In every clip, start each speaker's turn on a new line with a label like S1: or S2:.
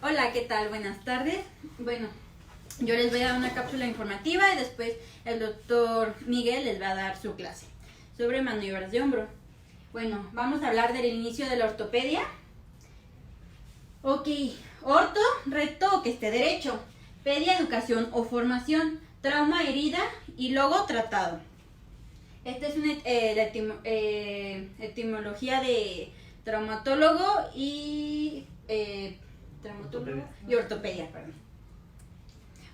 S1: Hola, ¿qué tal? Buenas tardes. Bueno, yo les voy a dar una cápsula informativa y después el doctor Miguel les va a dar su clase sobre maniobras de hombro. Bueno, vamos a hablar del inicio de la ortopedia. Ok, orto, recto o que esté derecho. Pedia, educación o formación. Trauma, herida y logo, tratado. Esta es una etimología de traumatólogo y ortopedia, perdón.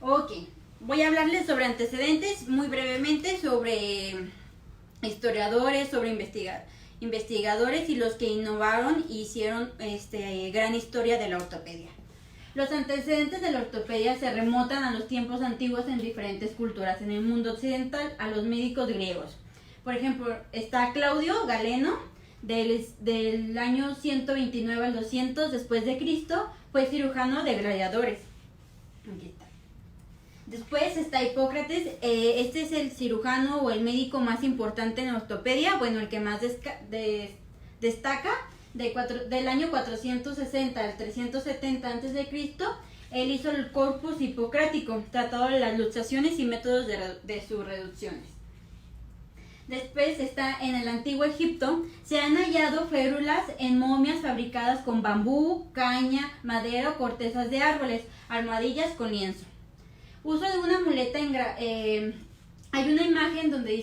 S1: Ok, voy a hablarles sobre antecedentes muy brevemente, sobre historiadores, sobre investigadores y los que innovaron y hicieron gran historia de la ortopedia. Los antecedentes de la ortopedia se remontan a los tiempos antiguos en diferentes culturas en el mundo occidental, a los médicos griegos. Por ejemplo, está Claudio Galeno, del año 129 al 200 después de Cristo, fue cirujano de gladiadores. Aquí está. Después está Hipócrates, este es el cirujano o el médico más importante en ortopedia, bueno, el que más destaca, del año 460 al 370 a.C., él hizo el Corpus Hipocrático, tratado de las luxaciones y métodos de sus reducciones. Después está en el antiguo Egipto, se han hallado férulas en momias fabricadas con bambú, caña, madera o cortezas de árboles, almohadillas con lienzo. Uso de una muleta hay una imagen donde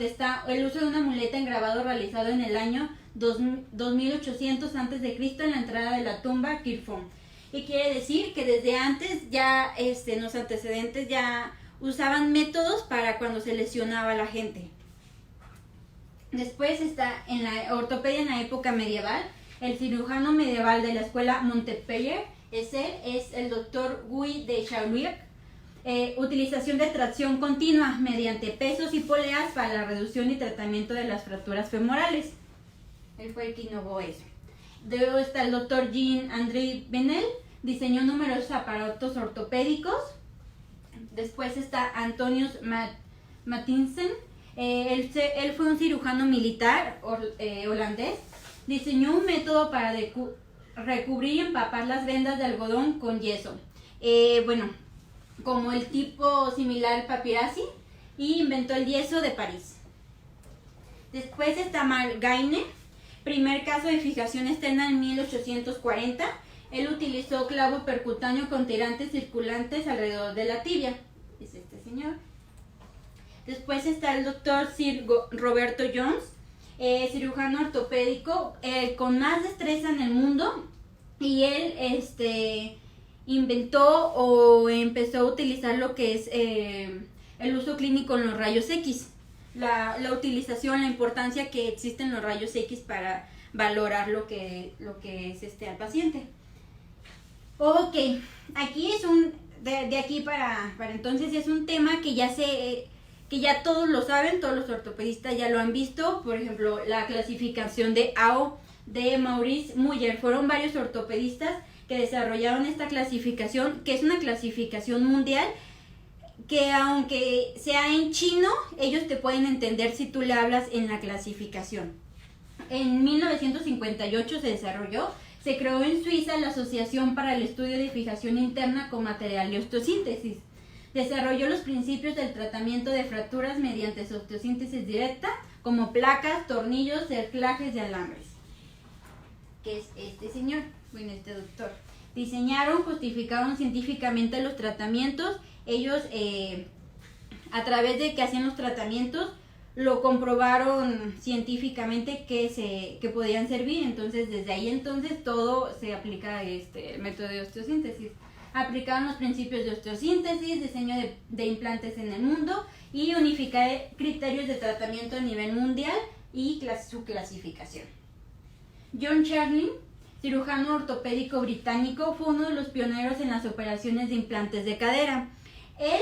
S1: está el uso de una muleta en grabado realizado en el año 2800 a.C. en la entrada de la tumba Kirfón. Y quiere decir que desde antes ya los antecedentes ya usaban métodos para cuando se lesionaba a la gente. Después está en la ortopedia en la época medieval. El cirujano medieval de la escuela Montpellier es el doctor Guy de Chauliac. Utilización de tracción continua mediante pesos y poleas para la reducción y tratamiento de las fracturas femorales. Él fue el que innovó eso. Luego está el doctor Jean-André Benel, diseñó numerosos aparatos ortopédicos. Después está Antonius Mathijsen. Él fue un cirujano militar holandés. Diseñó un método para recubrir y empapar las vendas de algodón con yeso. Como el tipo similar al Papiracin, y inventó el yeso de París. Después está Malgaigne, primer caso de fijación externa en 1840. Él utilizó clavo percutáneo con tirantes circulantes alrededor de la tibia. Es este señor. Después está el doctor Sir Roberto Jones, cirujano ortopédico con más destreza en el mundo, y él inventó o empezó a utilizar lo que es el uso clínico en los rayos X, la utilización, la importancia que existen los rayos X para valorar lo que es al paciente. Ok, aquí es de aquí para entonces es un tema que ya todos lo saben, todos los ortopedistas ya lo han visto. Por ejemplo, la clasificación de AO de Maurice Muller. Fueron varios ortopedistas que desarrollaron esta clasificación, que es una clasificación mundial, que aunque sea en chino, ellos te pueden entender si tú le hablas en la clasificación. En 1958 se desarrolló, se creó en Suiza la Asociación para el Estudio de Fijación Interna con Material de Osteosíntesis. Desarrolló los principios del tratamiento de fracturas mediante osteosíntesis directa, como placas, tornillos, anclajes de alambres. Que es este señor, este doctor. Diseñaron, justificaron científicamente los tratamientos. Ellos, a través de que hacían los tratamientos, lo comprobaron científicamente que podían servir. Entonces, desde ahí entonces todo se aplica el método de osteosíntesis. Aplicaron los principios de osteosíntesis, diseño de implantes en el mundo y unificar criterios de tratamiento a nivel mundial y su clasificación. John Charling, cirujano ortopédico británico, fue uno de los pioneros en las operaciones de implantes de cadera. Él,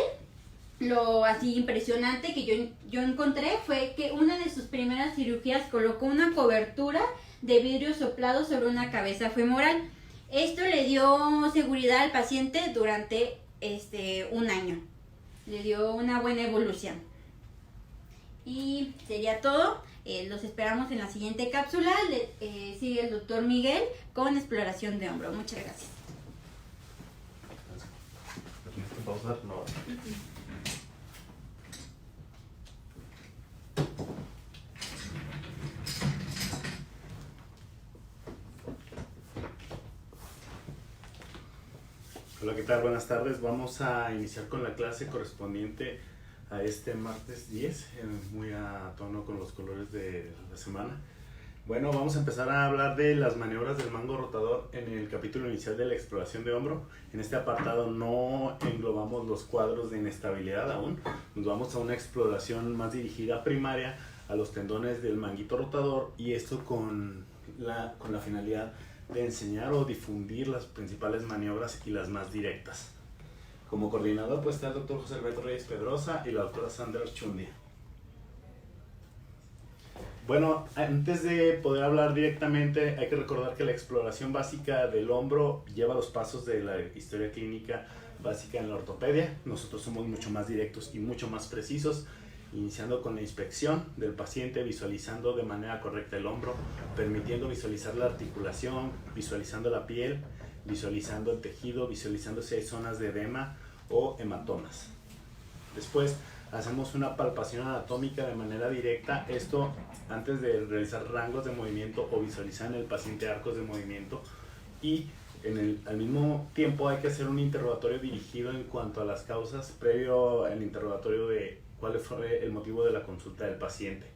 S1: lo así impresionante que yo encontré fue que una de sus primeras cirugías colocó una cobertura de vidrio soplado sobre una cabeza femoral. Esto le dio seguridad al paciente durante un año. Le dio una buena evolución. Y sería todo. Los esperamos en la siguiente cápsula. Sigue el doctor Miguel con exploración de hombro. Muchas gracias.
S2: pausar? No. Hola, ¿qué tal? Buenas tardes. Vamos a iniciar con la clase correspondiente a este martes 10, muy a tono con los colores de la semana. Bueno, vamos a empezar a hablar de las maniobras del mango rotador en el capítulo inicial de la exploración de hombro. En este apartado no englobamos los cuadros de inestabilidad aún. Nos vamos a una exploración más dirigida primaria a los tendones del manguito rotador, y esto con la finalidad de enseñar o difundir las principales maniobras y las más directas. Como coordinador pues está el doctor José Alberto Reyes Pedrosa y la doctora Sandra Archundia. Bueno, antes de poder hablar directamente, hay que recordar que la exploración básica del hombro lleva los pasos de la historia clínica básica en la ortopedia. Nosotros somos mucho más directos y mucho más precisos, iniciando con la inspección del paciente, visualizando de manera correcta el hombro, permitiendo visualizar la articulación, visualizando la piel, visualizando el tejido, visualizando si hay zonas de edema o hematomas. Después hacemos una palpación anatómica de manera directa, esto antes de realizar rangos de movimiento o visualizar en el paciente arcos de movimiento, y al mismo tiempo hay que hacer un interrogatorio dirigido en cuanto a las causas previo al interrogatorio de cuál fue el motivo de la consulta del paciente.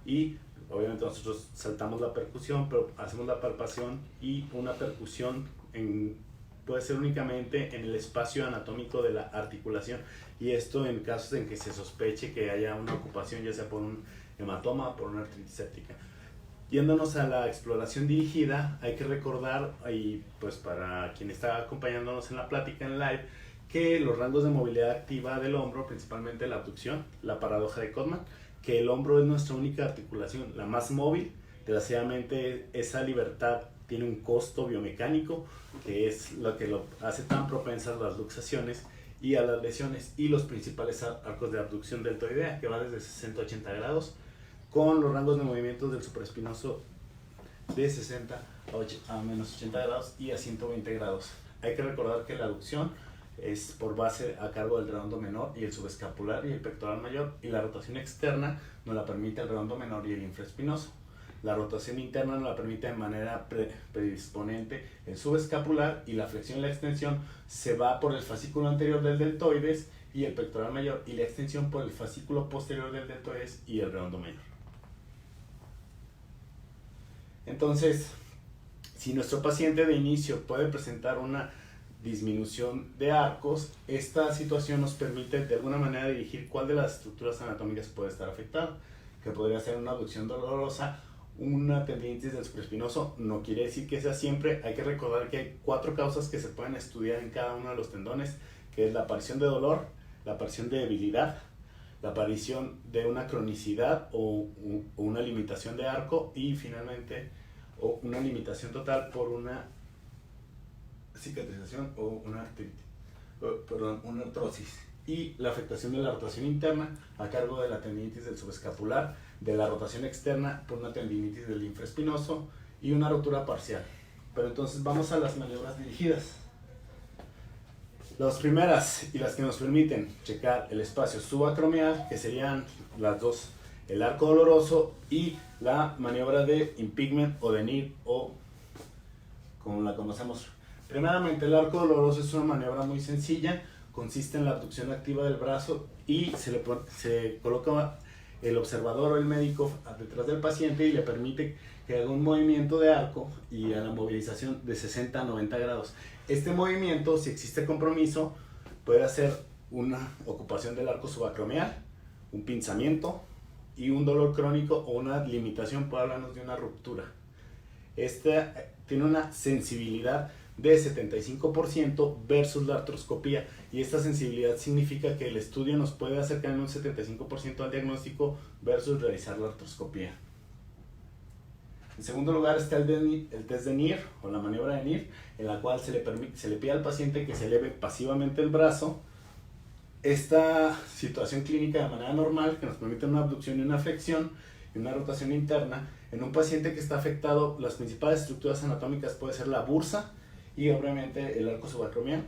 S2: Y obviamente nosotros saltamos la percusión, pero hacemos la palpación, y una percusión puede ser únicamente en el espacio anatómico de la articulación, y esto en casos en que se sospeche que haya una ocupación, ya sea por un hematoma o por una artritis séptica. Yéndonos a la exploración dirigida, hay que recordar, y pues para quien está acompañándonos en la plática en live, que los rangos de movilidad activa del hombro, principalmente la abducción, la paradoja de Codman, que el hombro es nuestra única articulación, la más móvil. Desgraciadamente esa libertad tiene un costo biomecánico, que es lo que lo hace tan propensas a las luxaciones y a las lesiones, y los principales arcos de abducción deltoidea, que va desde 60 a 80 grados, con los rangos de movimientos del supraespinoso de 60 a menos 80 grados y a 120 grados. Hay que recordar que la abducción es por base a cargo del redondo menor y el subescapular y el pectoral mayor, y la rotación externa nos la permite el redondo menor y el infraespinoso. La rotación interna nos la permite de manera predisponente el subescapular, y la flexión y la extensión se va por el fascículo anterior del deltoides y el pectoral mayor, y la extensión por el fascículo posterior del deltoides y el redondo mayor. Entonces, si nuestro paciente de inicio puede presentar una disminución de arcos, esta situación nos permite de alguna manera dirigir cuál de las estructuras anatómicas puede estar afectada, que podría ser una abducción dolorosa, una tendinitis del supraespinoso. No quiere decir que sea siempre. Hay que recordar que hay 4 causas que se pueden estudiar en cada uno de los tendones, que es la aparición de dolor, la aparición de debilidad, la aparición de una cronicidad o una limitación de arco, y finalmente una limitación total por una cicatrización o una artrosis, y la afectación de la rotación interna a cargo de la tendinitis del subescapular, de la rotación externa por una tendinitis del infraespinoso y una rotura parcial. Pero entonces vamos a las maniobras dirigidas. Las primeras, y las que nos permiten checar el espacio subacromial, que serían las dos, el arco doloroso y la maniobra de impingement o de Neer, o como la conocemos. Primeramente, el arco doloroso es una maniobra muy sencilla, consiste en la abducción activa del brazo, y se coloca el observador o el médico detrás del paciente y le permite que haga un movimiento de arco y a la movilización de 60 a 90 grados. Este movimiento, si existe compromiso, puede hacer una ocupación del arco subacromial, un pinzamiento y un dolor crónico, o una limitación, puede hablarnos de una ruptura. Esta tiene una sensibilidad de 75% versus la artroscopía, y esta sensibilidad significa que el estudio nos puede acercar en un 75% al diagnóstico versus realizar la artroscopía. En segundo lugar está el test de Neer, o la maniobra de Neer, en la cual se le pide al paciente que se eleve pasivamente el brazo. Esta situación clínica de manera normal, que nos permite una abducción y una flexión y una rotación interna. En un paciente que está afectado, las principales estructuras anatómicas puede ser la bursa y obviamente el arco subacromial,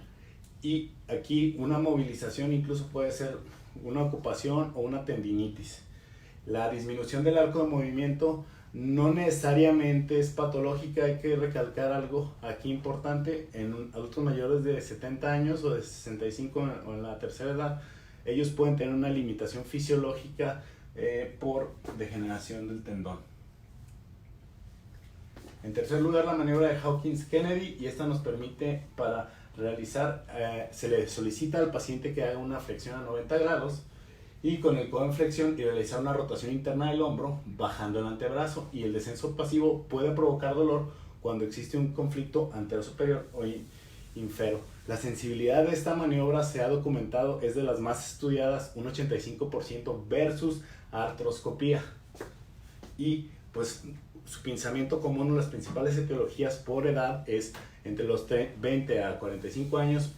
S2: Y aquí una movilización incluso puede ser una ocupación o una tendinitis. La disminución del arco de movimiento no necesariamente es patológica. Hay que recalcar algo aquí importante: en adultos mayores de 70 años o de 65 o en la tercera edad, ellos pueden tener una limitación fisiológica por degeneración del tendón. En tercer lugar, la maniobra de Hawkins-Kennedy, y esta nos permite para realizar, se le solicita al paciente que haga una flexión a 90 grados y con el codo en flexión y realizar una rotación interna del hombro bajando el antebrazo, y el descenso pasivo puede provocar dolor cuando existe un conflicto antero-superior o infero. La sensibilidad de esta maniobra se ha documentado, es de las más estudiadas, un 85% versus artroscopía. Y pues su pensamiento común en las principales etiologías por edad es entre los 20 a 45 años,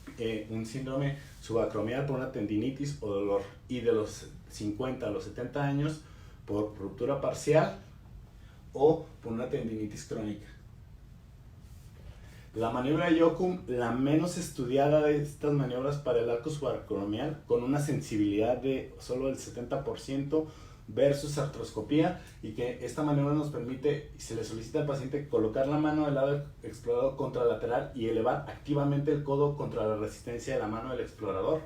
S2: un síndrome subacromial por una tendinitis o dolor, y de los 50 a los 70 años por ruptura parcial o por una tendinitis crónica. La maniobra de Jochum, la menos estudiada de estas maniobras para el arco subacromial, con una sensibilidad de solo el 70% versus artroscopía, y que esta maniobra nos permite, y se le solicita al paciente, colocar la mano del lado explorador contralateral y elevar activamente el codo contra la resistencia de la mano del explorador,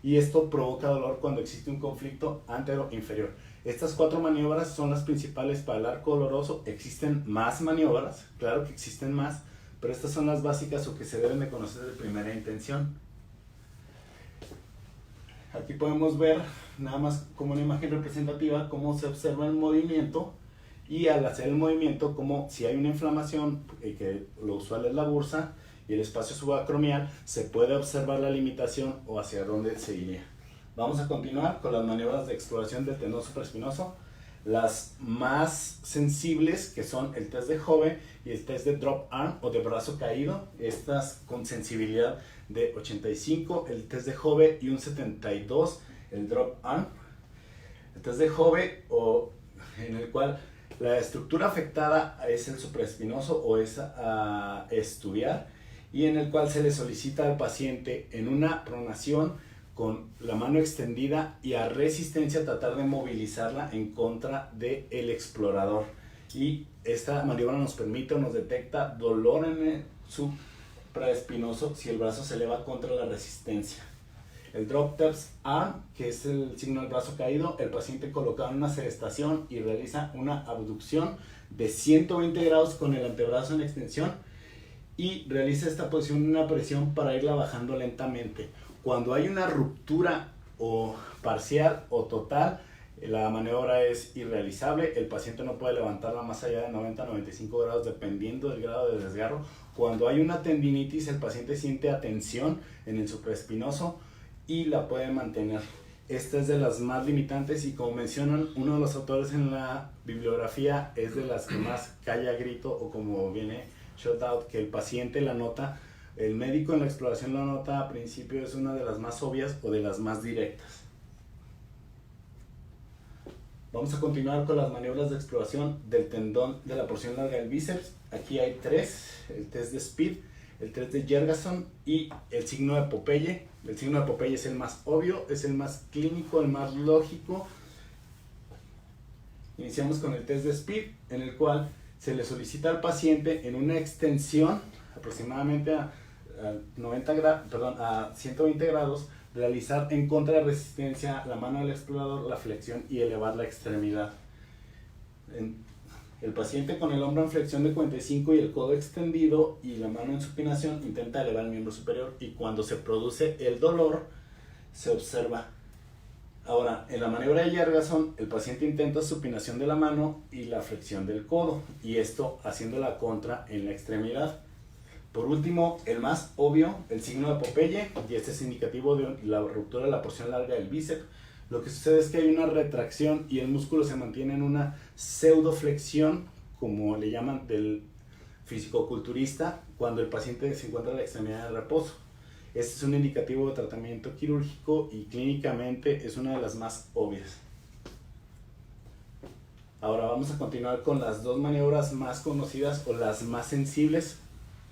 S2: y esto provoca dolor cuando existe un conflicto antero-inferior. Estas 4 maniobras son las principales para el arco doloroso. Existen más maniobras, claro que existen más, pero estas son las básicas o que se deben de conocer de primera intención. Aquí podemos ver, nada más como una imagen representativa, cómo se observa el movimiento, y al hacer el movimiento, como si hay una inflamación, que lo usual es la bursa y el espacio subacromial, se puede observar la limitación o hacia dónde se iría. Vamos a continuar con las maniobras de exploración del tendón supraespinoso. Las más sensibles, que son el test de Hove y el test de drop arm o de brazo caído, estas con sensibilidad de 85, el test de Hove, y un 72 el drop arm. El test de Hove, en el cual la estructura afectada es el supraespinoso o es a estudiar, y en el cual se le solicita al paciente en una pronación con la mano extendida y a resistencia tratar de movilizarla en contra del explorador. Y esta maniobra nos permite o nos detecta dolor en el supraespinoso si el brazo se eleva contra la resistencia. El drop test arm, que es el signo del brazo caído, el paciente coloca en una sedestación y realiza una abducción de 120 grados con el antebrazo en extensión, y realiza esta posición en una presión para irla bajando lentamente. Cuando hay una ruptura o parcial o total, la maniobra es irrealizable. El paciente no puede levantarla más allá de 90-95 grados dependiendo del grado de desgarro. Cuando hay una tendinitis, el paciente siente atención en el supraespinoso y la puede mantener. Esta es de las más limitantes, y como mencionan uno de los autores en la bibliografía, es de las que más calla grito, o como viene shut out, que el paciente la nota. El médico en la exploración la nota a principio, es una de las más obvias o de las más directas. Vamos a continuar con las maniobras de exploración del tendón de la porción larga del bíceps. Aquí hay 3, el test de Speed, el test de Jergason y el signo de Popeye. El signo de Popeye es el más obvio, es el más clínico, el más lógico. Iniciamos con el test de Speed, en el cual se le solicita al paciente en una extensión aproximadamente a 120 grados, realizar en contra de resistencia la mano del explorador, la flexión y elevar la extremidad. El paciente con el hombro en flexión de 45 y el codo extendido y la mano en supinación intenta elevar el miembro superior, y cuando se produce el dolor se observa. Ahora, en la maniobra de Jergason, el paciente intenta supinación de la mano y la flexión del codo, y esto haciendo la contra en la extremidad. Por último, el más obvio, el signo de Popeye, y este es indicativo de la ruptura de la porción larga del bíceps. Lo que sucede es que hay una retracción y el músculo se mantiene en una pseudoflexión, como le llaman del fisicoculturista, cuando el paciente se encuentra en la extremidad de reposo. Este es un indicativo de tratamiento quirúrgico y clínicamente es una de las más obvias. Ahora vamos a continuar con las 2 maniobras más conocidas o las más sensibles.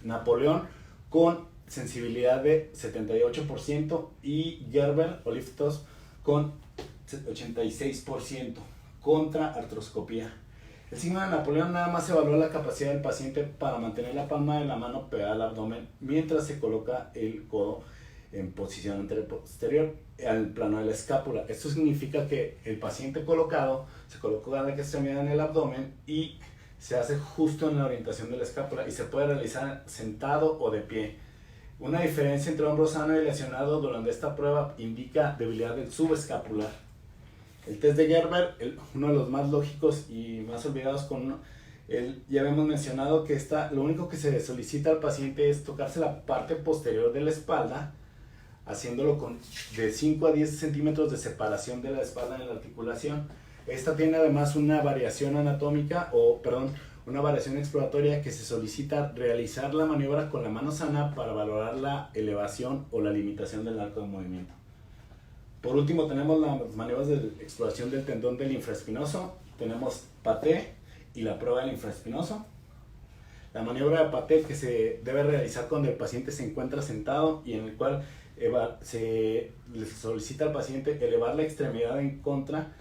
S2: Napoleón con sensibilidad de 78% y Gerber o Liftos con 86% contra artroscopía. El signo de Napoleón nada más evalúa la capacidad del paciente para mantener la palma de la mano pegada al abdomen mientras se coloca el codo en posición anterior al plano de la escápula. Esto significa que el paciente colocado se coloca la extremidad en el abdomen y se hace justo en la orientación de la escápula y se puede realizar sentado o de pie. Una diferencia entre hombro sano y lesionado durante esta prueba indica debilidad del subescapular. El test de Gerber, uno de los más lógicos y más olvidados, ya habíamos mencionado que lo único que se solicita al paciente es tocarse la parte posterior de la espalda, haciéndolo de 5 a 10 centímetros de separación de la espalda en la articulación. Esta tiene además una variación anatómica, una variación exploratoria que se solicita realizar la maniobra con la mano sana para valorar la elevación o la limitación del arco de movimiento. Por último tenemos las maniobras de exploración del tendón del infraespinoso, tenemos paté y la prueba del infraespinoso. La maniobra de paté que se debe realizar cuando el paciente se encuentra sentado y en el cual se le solicita al paciente elevar la extremidad en contra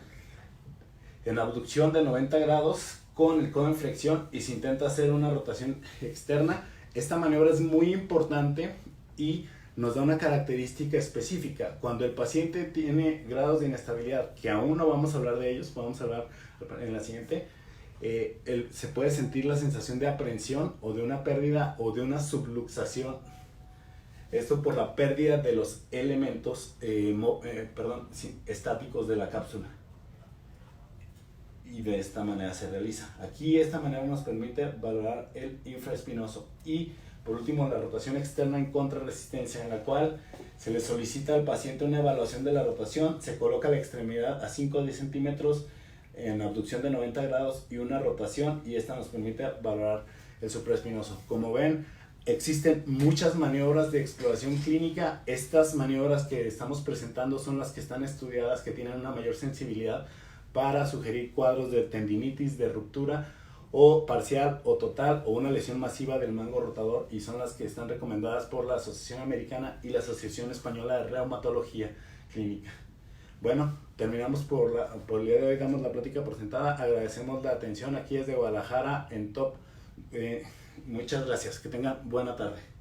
S2: en abducción de 90 grados con el codo en flexión y se intenta hacer una rotación externa. Esta maniobra es muy importante y nos da una característica específica. Cuando el paciente tiene grados de inestabilidad, que aún no vamos a hablar de ellos, vamos a hablar en la siguiente, se puede sentir la sensación de aprehensión o de una pérdida o de una subluxación. Esto por la pérdida de los elementos estáticos de la cápsula. Y de esta manera se realiza. Aquí esta manera nos permite valorar el infraespinoso. Y por último la rotación externa en contrarresistencia, en la cual se le solicita al paciente una evaluación de la rotación, se coloca la extremidad a 5 o 10 centímetros en abducción de 90 grados y una rotación, y esta nos permite valorar el supraespinoso. Como ven, existen muchas maniobras de exploración clínica. Estas maniobras que estamos presentando son las que están estudiadas, que tienen una mayor sensibilidad para sugerir cuadros de tendinitis, de ruptura o parcial o total o una lesión masiva del mango rotador, y son las que están recomendadas por la Asociación Americana y la Asociación Española de Reumatología Clínica. Bueno, terminamos por el día de hoy, damos la plática por sentada, agradecemos la atención aquí desde Guadalajara en Top. Muchas gracias, que tengan buena tarde.